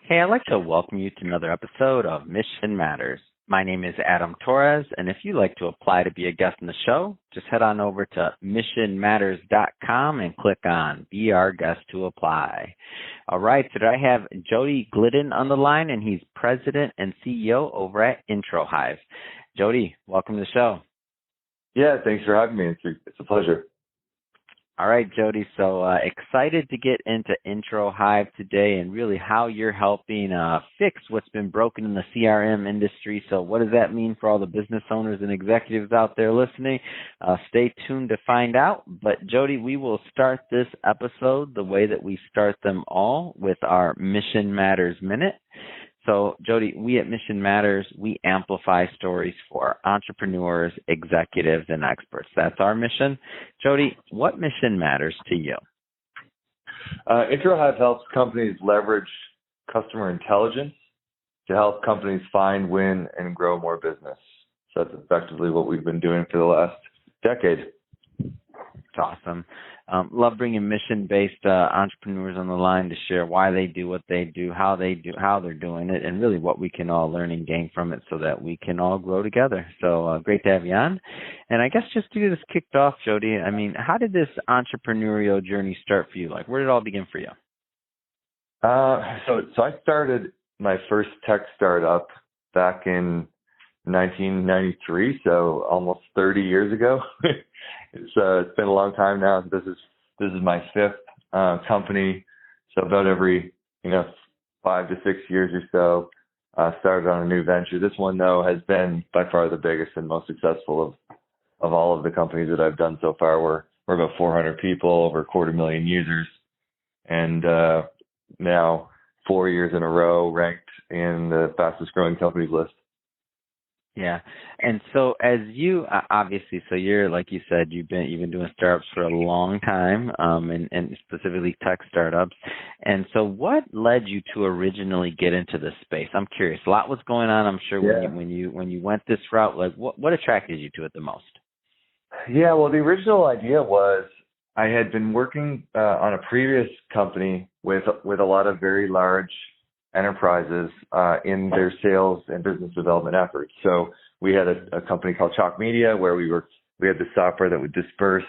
Hey, I'd like to welcome you to another episode of Mission Matters. My name is Adam Torres, and if you'd like to apply to be a guest on the show, just head on over to missionmatters.com and click on Be Our Guest to apply. All right, today I have Jody Glidden on the line, and he's President and CEO over at Introhive. Jody, welcome to the show. Yeah, thanks for having me. It's a pleasure. All right, Jody. So excited to get into Introhive today and really how you're helping fix what's been broken in the CRM industry. So what does that mean for all the business owners and executives out there listening? Stay tuned to find out. But Jody, we will start this episode the way that we start them all with our Mission Matters Minute. So, Jody, we at Mission Matters, we amplify stories for entrepreneurs, executives, and experts. That's our mission. Jody, what mission matters to you? Introhive helps companies leverage customer intelligence to help companies find, win, and grow more business. So that's effectively what we've been doing for the last decade. It's awesome. Love bringing mission-based entrepreneurs on the line to share why they do what they do, how they're doing it, and really what we can all learn and gain from it so that we can all grow together. So great to have you on. And I guess just to get this kicked off, Jody, I mean, how did this entrepreneurial journey start for you? Like, where did it all begin for you? So I started my first tech startup back in 1993, so almost 30 years ago. It's been a long time now. This is my fifth company. So about every 5 to 6 years or so, started on a new venture. This one though has been by far the biggest and most successful of all of the companies that I've done so far. We're about 400 people, over 250,000 users, and now 4 years in a row ranked in the fastest growing companies list. Yeah. And so as you obviously, so you're, like you said, you've been doing startups for a long time, and specifically tech startups. And so what led you to originally get into this space? I'm curious. A lot was going on, I'm sure, when you went this route. Like what attracted you to it the most? Yeah, well, the original idea was I had been working on a previous company with a lot of very large enterprises in their sales and business development efforts. So we had a company called Chalk Media where we had the software that would disperse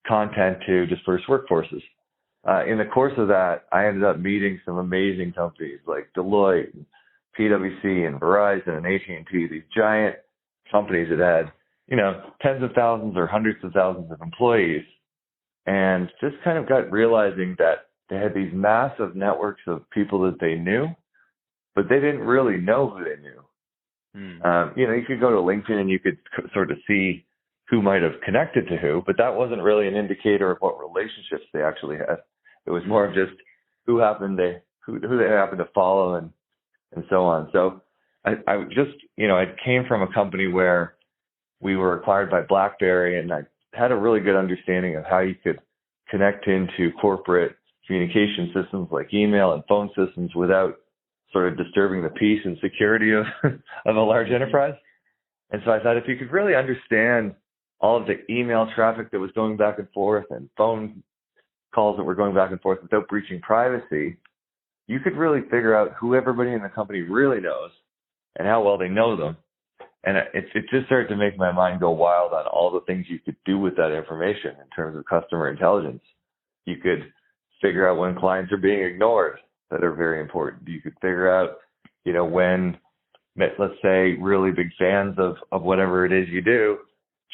content to disperse workforces. In the course of that, I ended up meeting some amazing companies like Deloitte, and PwC, and Verizon, and AT&T, these giant companies that had, tens of thousands or hundreds of thousands of employees, and just kind of got realizing that they had these massive networks of people that they knew, but they didn't really know who they knew. You could go to LinkedIn and you could sort of see who might have connected to who, but that wasn't really an indicator of what relationships they actually had. It was more of just who they happened to follow and so on. So I came from a company where we were acquired by BlackBerry, and I had a really good understanding of how you could connect into corporate communication systems like email and phone systems without sort of disturbing the peace and security of a large enterprise. And so I thought if you could really understand all of the email traffic that was going back and forth and phone calls that were going back and forth without breaching privacy, you could really figure out who everybody in the company really knows and how well they know them. And it just started to make my mind go wild on all the things you could do with that information in terms of customer intelligence. You could figure out when clients are being ignored that are very important. You could figure out, when, let's say, really big fans of whatever it is you do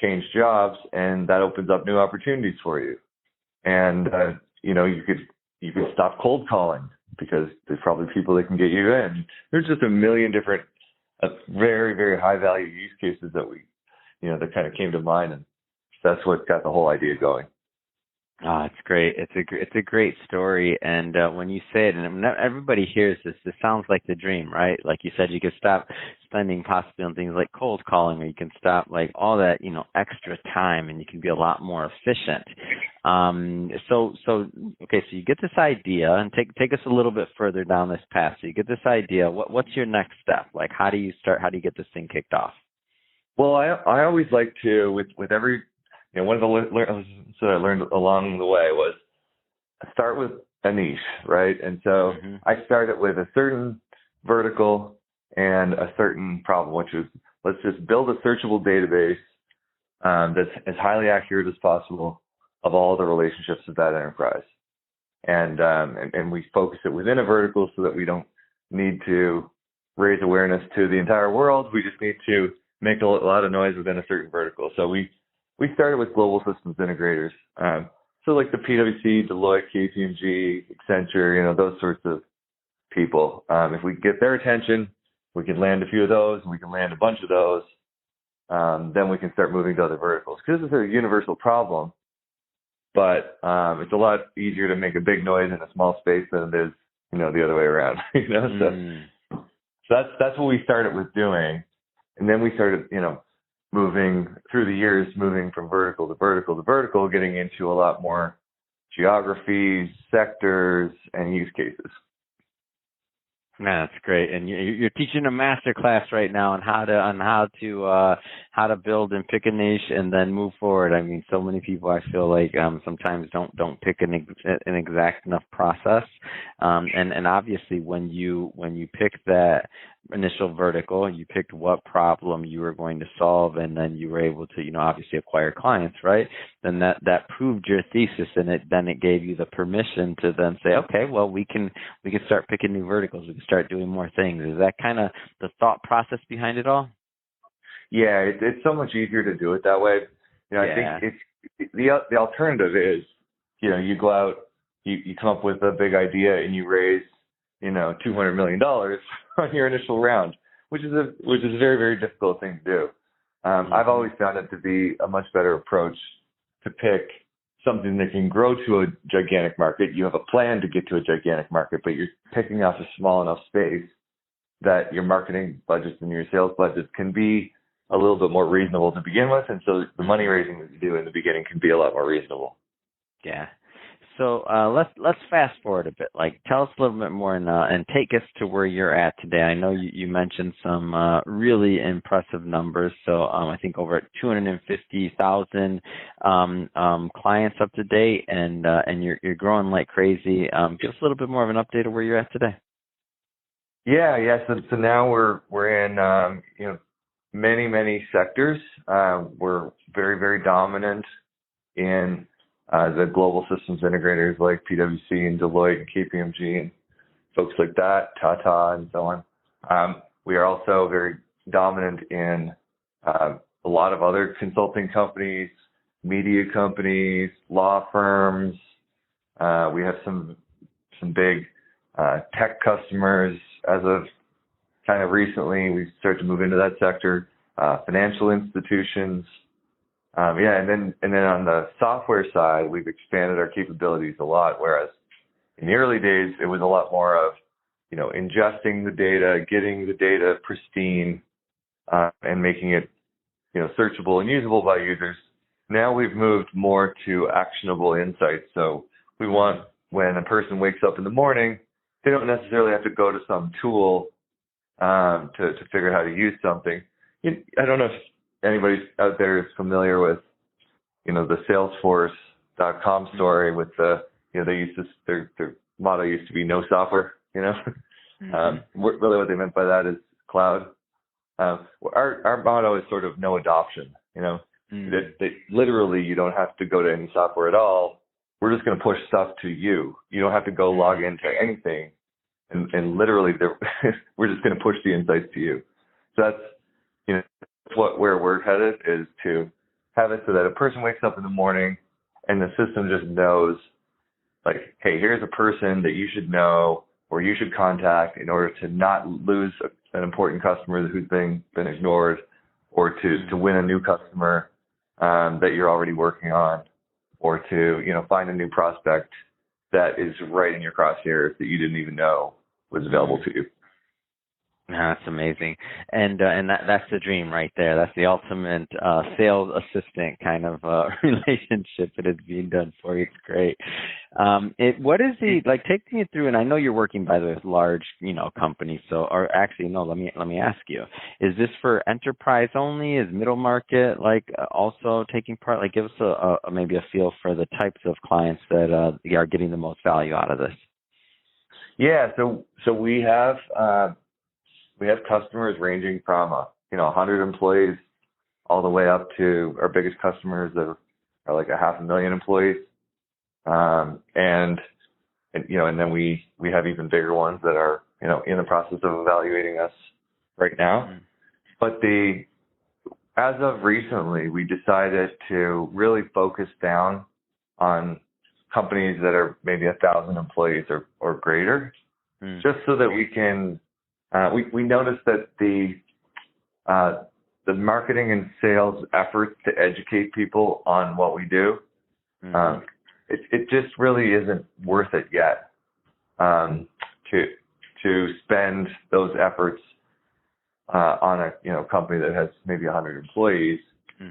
change jobs, and that opens up new opportunities for you. And, you could stop cold calling because there's probably people that can get you in. There's just a million different very, very high value use cases that that kind of came to mind. And that's what got the whole idea going. Oh, it's great. It's a great story. And when you say it, and everybody hears this, it sounds like the dream, right? Like you said, you could stop spending possibly on things like cold calling, or you can stop like all that, extra time, and you can be a lot more efficient. So you get this idea, and take us a little bit further down this path. So you get this idea. What's your next step? Like, how do you start? How do you get this thing kicked off? Well, I always like to, with every, one of the lessons that I learned along the way was start with a niche, right? And so I started with a certain vertical and a certain problem, which was, let's just build a searchable database that's as highly accurate as possible of all the relationships of that enterprise. And we focus it within a vertical so that we don't need to raise awareness to the entire world. We just need to make a lot of noise within a certain vertical. So we started with global systems integrators. So like the PwC, Deloitte, KPMG, Accenture, those sorts of people. If we get their attention, we can land a few of those, and we can land a bunch of those. Then we can start moving to other verticals. Because this is a universal problem, but it's a lot easier to make a big noise in a small space than it is, the other way around. So that's what we started with doing, and then we started, moving through the years, moving from vertical to vertical to vertical, getting into a lot more geographies, sectors, and use cases. That's great, and you're teaching a master class right now on how to build and pick a niche and then move forward. I mean, so many people, I feel like sometimes don't pick an exact enough process, and obviously when you pick that initial vertical, you picked what problem you were going to solve, and then you were able to obviously acquire clients, right? Then that proved your thesis, and it gave you the permission to then say, okay, well we can start picking new verticals, we can start doing more things. Is that kind of the thought process behind it all? Yeah, it's so much easier to do it that way. I think it's the alternative is, you go out, you come up with a big idea and you raise, $200 million on your initial round, which is a very, very difficult thing to do. I've always found it to be a much better approach to pick something that can grow to a gigantic market. You have a plan to get to a gigantic market, but you're picking off a small enough space that your marketing budgets and your sales budgets can be a little bit more reasonable to begin with. And so the money raising that you do in the beginning can be a lot more reasonable. Yeah. So let's fast forward a bit. Like, tell us a little bit more and take us to where you're at today. I know you mentioned some really impressive numbers. So I think over 250,000 clients up to date, and you're growing like crazy. Give us a little bit more of an update of where you're at today. Yeah. So now we're in many sectors. We're very, very dominant in the global systems integrators like PwC and Deloitte and KPMG and folks like that, Tata and so on. We are also very dominant in a lot of other consulting companies, media companies, law firms. We have some big tech customers. As of kind of recently, we started to move into that sector. Financial institutions. And then on the software side, we've expanded our capabilities a lot, whereas in the early days, it was a lot more of, ingesting the data, getting the data pristine, and making it, searchable and usable by users. Now we've moved more to actionable insights. So we want, when a person wakes up in the morning, they don't necessarily have to go to some tool to figure out how to use something. I don't know if anybody out there is familiar with, the Salesforce.com story with they used to, their motto used to be no software, really what they meant by that is cloud. Our motto is sort of no adoption, that literally you don't have to go to any software at all. We're just going to push stuff to you. You don't have to go log into anything. And literally we're just going to push the insights to you. So that's, where we're headed is to have it so that a person wakes up in the morning and the system just knows, like, hey, here's a person that you should know or you should contact in order to not lose an important customer who's been ignored, or to win a new customer that you're already working on, or to find a new prospect that is right in your crosshairs that you didn't even know was available to you. That's amazing, and that's the dream right there. That's the ultimate sales assistant kind of relationship that is being done for you. It's great. What is the like? Take me through, and I know you're working by the large, companies. So, or actually, no. Let me ask you: is this for enterprise only? Is middle market also taking part? Like, give us a maybe a feel for the types of clients that are getting the most value out of this. Yeah, so we have customers ranging from 100 employees all the way up to our biggest customers that are like 500,000 employees, and then we have even bigger ones that are in the process of evaluating us right now. Mm-hmm. But as of recently, we decided to really focus down on companies that are maybe 1,000 employees or greater, just so that we can. We noticed that the marketing and sales efforts to educate people on what we do, it just really isn't worth it yet to spend those efforts on a company that has maybe 100 employees.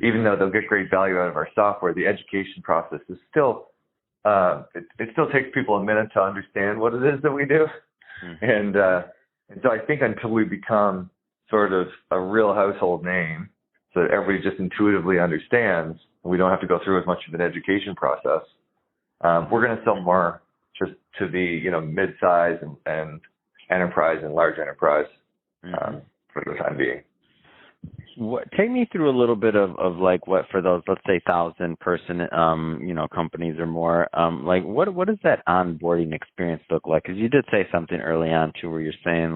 Even though they'll get great value out of our software, the education process is still it still takes people a minute to understand what it is that we do, and so I think until we become sort of a real household name, so that everybody just intuitively understands, we don't have to go through as much of an education process, we're going to sell more just to the mid-size and enterprise and large enterprise for the time being. Take me through a little bit of like what for those, let's say 1,000-person companies or more, what does that onboarding experience look like? Because you did say something early on too, where you're saying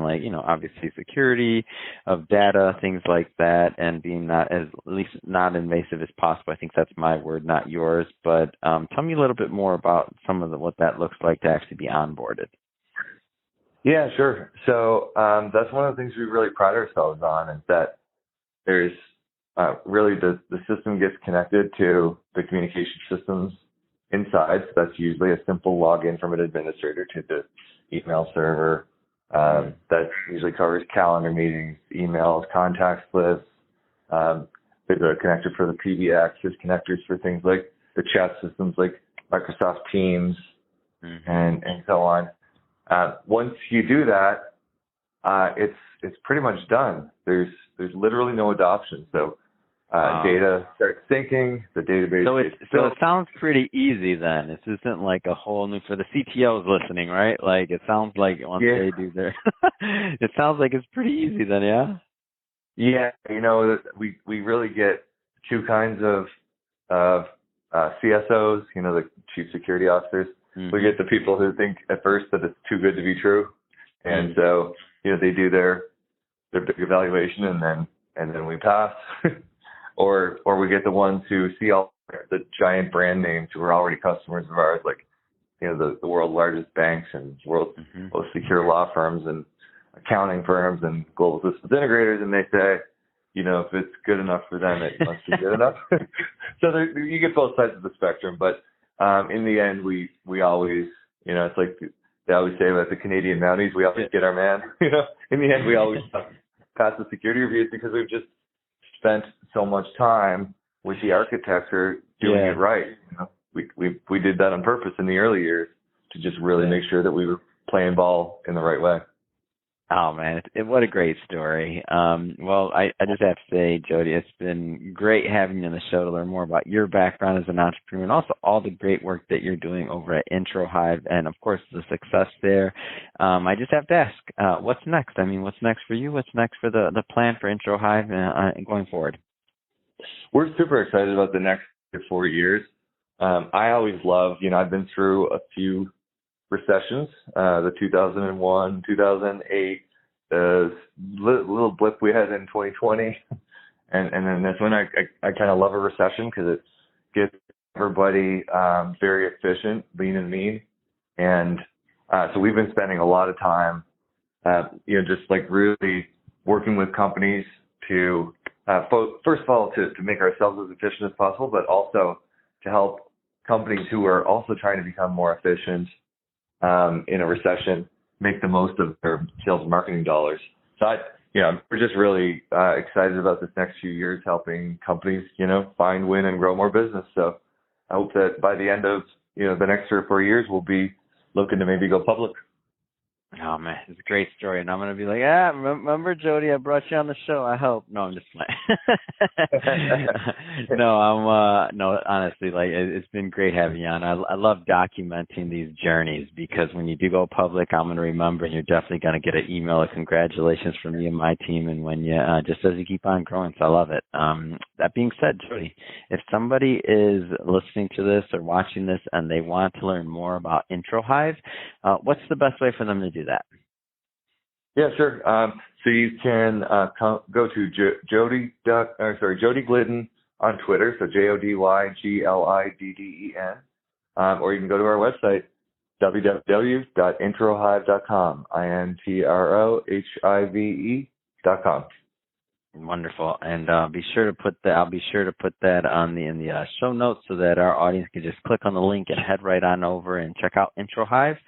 obviously security of data, things like that, and being at least not invasive as possible. I think that's my word, not yours. But tell me a little bit more about some of what that looks like to actually be onboarded. Yeah, sure. So that's one of the things we really pride ourselves on, is that there's really the system gets connected to the communication systems inside. So that's usually a simple login from an administrator to the email server. That usually covers calendar meetings, emails, contacts lists. There's a connector for the PBX. There's connectors for things like the chat systems like Microsoft Teams and so on. Once you do that, it's pretty much done. There's literally no adoption. So data starts syncing, the database. So it sounds pretty easy then. This isn't like a whole new, for the CTOs listening, right? Like it sounds like once they do their, it sounds like it's pretty easy then, yeah? Yeah, we really get two kinds of CSOs, the chief security officers. We get the people who think at first that it's too good to be true. And so, they do their big evaluation and then we pass. or we get the ones who see all the giant brand names who are already customers of ours, like, the world's largest banks and world's most secure law firms and accounting firms and global systems integrators, and they say, if it's good enough for them, it must be good enough. So you get both sides of the spectrum, but in the end, we always, it's like they always say about the Canadian Mounties, we always get our man. In the end, we always pass the security reviews because we've just spent so much time with the architecture doing it right. We did that on purpose in the early years to just really make sure that we were playing ball in the right way. Oh, man, what a great story. Well, I just have to say, Jody, it's been great having you on the show to learn more about your background as an entrepreneur and also all the great work that you're doing over at Introhive and, of course, the success there. I just have to ask, what's next? I mean, what's next for you? What's next for the plan for Introhive going forward? We're super excited about the next 4 years. I always love, I've been through a few recessions, the 2001, 2008, the little blip we had in 2020. And then this one, I kind of love a recession because it gets everybody very efficient, lean and mean. And so we've been spending a lot of time, just like really working with companies to, first of all, to make ourselves as efficient as possible, but also to help companies who are also trying to become more efficient in a recession make the most of their sales and marketing dollars. So we're just really excited about this next few years, helping companies, find, win, and grow more business. So I hope that by the end of, the next 3 or 4 years, we'll be looking to maybe go public. Oh man, it's a great story, and I'm gonna be like, remember Jody? I brought you on the show. I hope. No, I'm just playing. No, honestly, like it's been great having you on. I love documenting these journeys because when you do go public, I'm gonna remember, and you're definitely gonna get an email of congratulations from me and my team, and when you just as you keep on growing. So I love it. That being said, Jody, if somebody is listening to this or watching this and they want to learn more about Introhive, what's the best way for them to do that? Yeah, sure. So you can go to Jody Glidden on Twitter, so JodyGlidden, or you can go to our website, www.introhive.com, introhive.com. Wonderful, and I'll be sure to put that on in the show notes so that our audience can just click on the link and head right on over and check out Introhive.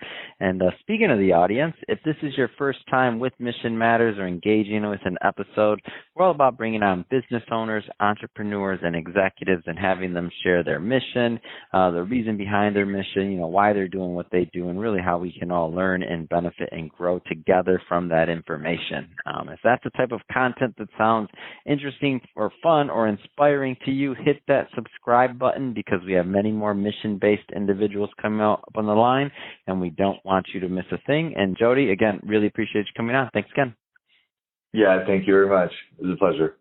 And speaking of the audience, if this is your first time with Mission Matters or engaging with an episode, we're all about bringing on business owners, entrepreneurs, and executives and having them share their mission, the reason behind their mission, why they're doing what they do, and really how we can all learn and benefit and grow together from that information. If that's the type of content that sounds interesting or fun or inspiring to you, hit that subscribe button because we have many more mission-based individuals coming up on the line, and we don't want you to miss a thing. And Jody, again, really appreciate you coming on. Thanks again. Yeah, thank you very much. It was a pleasure.